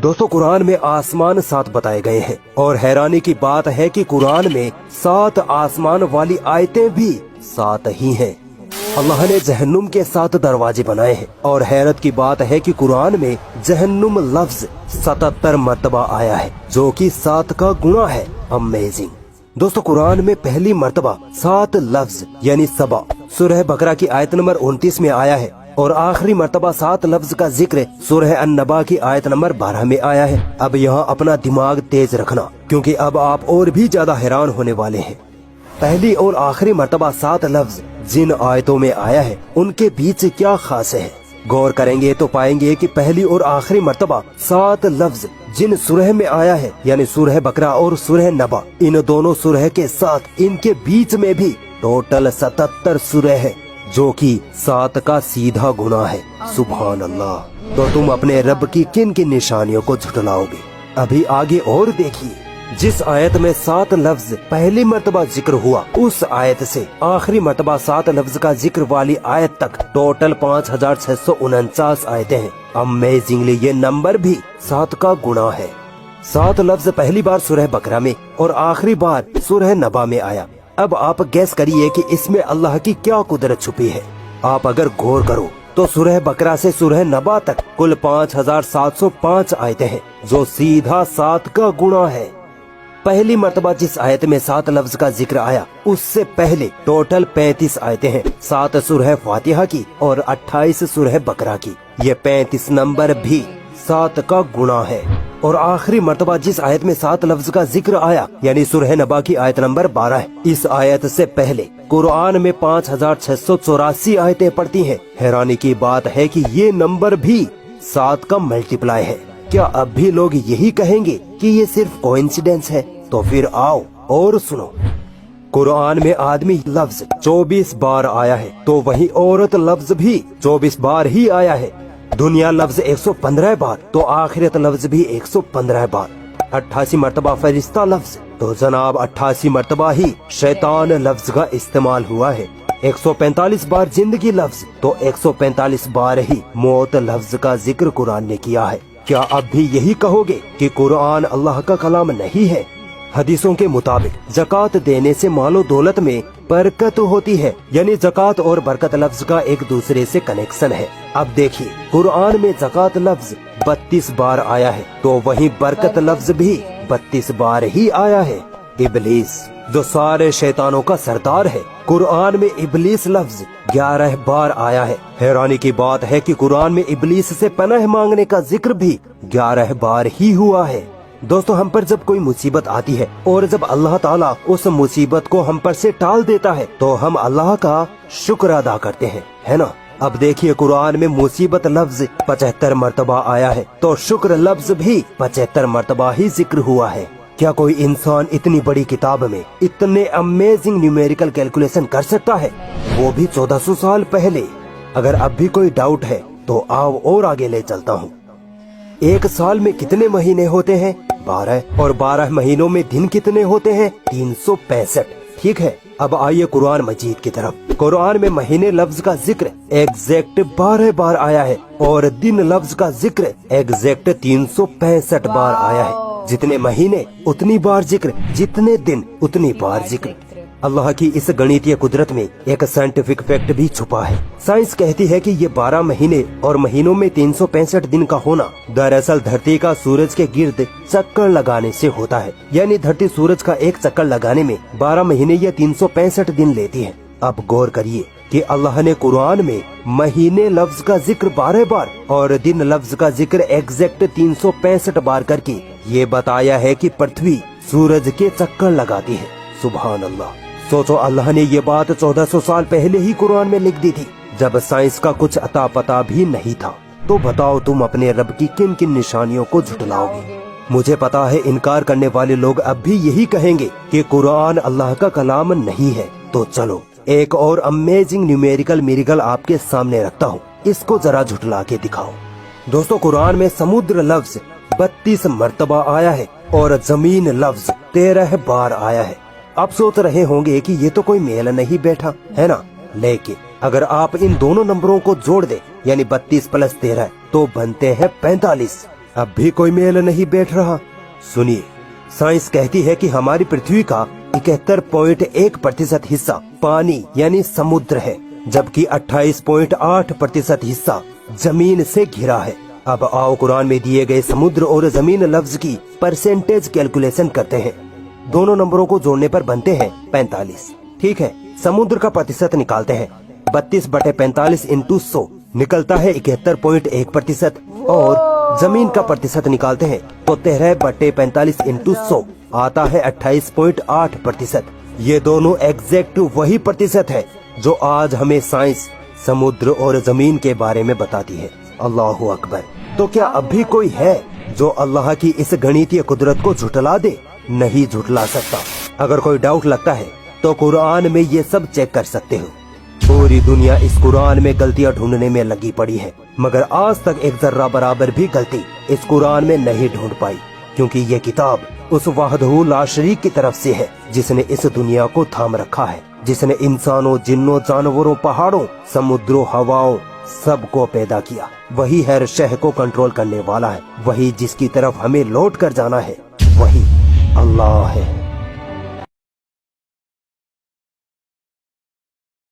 दोस्तों कुरान में आसमान 7 बताए गए हैं और हैरानी की बात है कि कुरान में 7 आसमान वाली आयतें भी 7 ही हैं। अल्लाह ने जहन्नुम के 7 दरवाजे बनाए हैं और हैरत की बात है कि कुरान में जहन्नुम लफ्ज 77 मर्तबा आया है, जो कि 7 का गुणा है। अमेजिंग। दोस्तों कुरान में पहली मर्तबा 7 लफ्ज यानी सबा सूरह बकरा की आयत नंबर 29 में आया है और आखिरी मर्तबा 7 लफ्ज का जिक्र सूरह अन-नबा की आयत नंबर 12 में आया है। अब यहाँ अपना दिमाग तेज रखना, क्योंकि अब आप और भी ज्यादा हैरान होने वाले हैं। पहली और आखिरी मर्तबा 7 लफ्ज जिन आयतों में आया है उनके बीच क्या खास है। गौर करेंगे तो पाएंगे कि पहली और आखिरी मर्तबा 7 लफ्ज जिन सूरह में आया है यानी सूरह बकरा और सूरह नबा, इन दोनों सूरह के साथ इनके बीच में भी टोटल 77 सूरह है, जो कि 7 का सीधा गुना है। सुभान अल्लाह। तो तुम अपने रब की किन किन निशानियों को झुठलाओगे? अभी आगे और देखिए। जिस आयत में 7 लफ्ज पहली मर्तबा जिक्र हुआ, उस आयत से आखिरी मर्तबा 7 लफ्ज का जिक्र वाली आयत तक टोटल 5649 आयतें हैं। अमेजिंगली ये नंबर भी 7 का गुणा है। 7 लफ्ज पहली बार सूरह बकरा में और आखिरी बार सूरह नबा में आया। अब आप गैस करिए कि इसमें अल्लाह की क्या कुदरत छुपी है। आप अगर गौर करो तो सूरह बकरा से सूरह नबा तक कुल 5705 आयतें हैं, जो सीधा 7 का गुणा है। पहली मर्तबा जिस आयत में 7 लफ्ज का जिक्र आया, उससे पहले टोटल 35 आयतें हैं, 7 सूरह फातिहा की और 28 सूरह बकरा की। ये 35 नंबर भी 7 का गुणा है। और आखिरी मर्तबा जिस आयत में 7 लफ्ज का जिक्र आया यानी सूरह नबा की आयत नंबर 12 है। इस आयत से पहले कुरान में 5684 आयतें पढ़ती हैं। हैरानी की बात है कि ये नंबर भी 7 का मल्टीप्लाई है। क्या अब भी लोग यही कहेंगे कि ये सिर्फ कोइंसिडेंस है? तो फिर आओ और सुनो। कुरान में आदमी लफ्ज 24 बार आया है, तो वहीं औरत लफ्ज भी 24 बार ही आया है। दुनिया लफ्ज 115 बार, तो आखिरत लफ्ज भी 115 बार। 88 मर्तबा फरिश्ता लफ्ज, तो जनाब 88 मर्तबा ही शैतान लफ्ज का इस्तेमाल हुआ है। 145 बार जिंदगी लफ्ज, तो 145 बार ही मौत लफ्ज का जिक्र कुरान ने किया है। क्या अब भी यही कहोगे कि कुरान अल्लाह का कलाम नहीं है? हदीसों के मुताबिक ज़कात देने से मालो दौलत में बरकत होती है, यानी ज़कात और बरकत लफ्ज का एक दूसरे से कनेक्शन है। अब देखिए कुरान में ज़कात लफ्ज 32 बार आया है, तो वहीं बरकत लफ्ज भी 32 बार ही आया है। इबलीस जो सारे शैतानों का सरदार है, कुरान में इबलीस लफ्ज 11 बार आया है। हैरानी की बात है कि कुरान में इबलीस से पनाह मांगने का जिक्र भी 11 बार ही हुआ है। दोस्तों हम पर जब कोई मुसीबत आती है और जब अल्लाह ताला उस मुसीबत को हम पर से टाल देता है, तो हम अल्लाह का शुक्र अदा करते हैं, है ना? अब देखिए कुरान में मुसीबत लफ्ज 75 मर्तबा आया है, तो शुक्र लफ्ज भी 75 मर्तबा ही जिक्र हुआ है। क्या कोई इंसान इतनी बड़ी किताब में इतने अमेजिंग न्यूमेरिकल कैलकुलेशन कर सकता है, वो भी 1400 साल पहले? अगर अब भी कोई डाउट है तो आओ और आगे ले चलता हूँ। एक साल में कितने महीने होते हैं? 12। और 12 महीनों में दिन कितने होते हैं? 365। ठीक है, अब आइए कुरान मजीद की तरफ। कुरान में महीने लफ्ज का जिक्र एग्जैक्ट 12 बार आया है और दिन लफ्ज का जिक्र एग्जैक्ट 365 बार आया है। जितने महीने उतनी बार जिक्र, जितने दिन उतनी बार जिक्र। अल्लाह की इस गणितीय कुदरत में एक साइंटिफिक फैक्ट भी छुपा है। साइंस कहती है कि ये 12 महीने और महीनों में 365 दिन का होना दरअसल धरती का सूरज के गिर्द चक्कर लगाने से होता है। यानी धरती सूरज का एक चक्कर लगाने में 12 महीने या 365 दिन लेती है। अब गौर करिए कि अल्लाह ने कुरान में महीने लफ्ज का जिक्र 12 बार और दिन लफ्ज का जिक्र एग्जैक्ट 365 बार करके ये बताया है कि पृथ्वी सूरज के चक्कर लगाती है। सुभान अल्लाह। सोचो अल्लाह ने ये बात 1400 साल पहले ही कुरान में लिख दी थी, जब साइंस का कुछ अता पता भी नहीं था। तो बताओ तुम अपने रब की किन किन निशानियों को झुठलाओगे? मुझे पता है इनकार करने वाले लोग अब भी यही कहेंगे कि कुरान अल्लाह का कलाम नहीं है। तो चलो एक और अमेजिंग न्यूमेरिकल मिरेकल आपके सामने रखता हूँ, इसको जरा झुठला के दिखाओ। दोस्तों कुरान में समुद्र लफ्ज 32 मर्तबा आया है और जमीन लफ्ज 13 बार आया है। आप सोच रहे होंगे कि ये तो कोई मेल नहीं बैठा, है ना? लेकिन अगर आप इन दोनों नंबरों को जोड़ दे यानी 32 + 13 तो बनते हैं 45। अब भी कोई मेल नहीं बैठ रहा। सुनिए, साइंस कहती है कि हमारी पृथ्वी का 71.1% हिस्सा पानी यानी समुद्र है, जबकि 28.8% हिस्सा जमीन से घिरा है। अब आओ कुरान में दिए गए समुद्र और जमीन लफ्ज की परसेंटेज कैलकुलेशन करते हैं। दोनों नंबरों को जोड़ने पर बनते हैं 45। ठीक है, समुद्र का प्रतिशत निकालते हैं। 32/45 इंटू 100 निकलता है 71.1%, और जमीन का प्रतिशत निकालते हैं तो 13/45 इंटू 100 आता है 28.8%। ये दोनों एग्जैक्ट वही प्रतिशत है जो आज हमें साइंस समुद्र और जमीन के बारे में बताती है। अल्लाहु अकबर। तो क्या अब भी कोई है जो अल्लाह की इस गणितीय कुदरत को झुठला दे? नहीं झुठला सकता। अगर कोई डाउट लगता है तो कुरान में ये सब चेक कर सकते हो। पूरी दुनिया इस कुरान में गलतियां ढूंढने में लगी पड़ी है, मगर आज तक एक जर्रा बराबर भी गलती इस कुरान में नहीं ढूंढ पाई, क्योंकि ये किताब उस वाहदहू ला शरीक की तरफ से है जिसने इस दुनिया को थाम रखा है, जिसने इंसानों, जिन्नों, जानवरों, पहाड़ों, समुद्रों, हवाओं सबको पैदा किया। वही हर शह को कंट्रोल करने वाला है। वही जिसकी तरफ हमें लौट कर जाना है, वही अल्लाह है।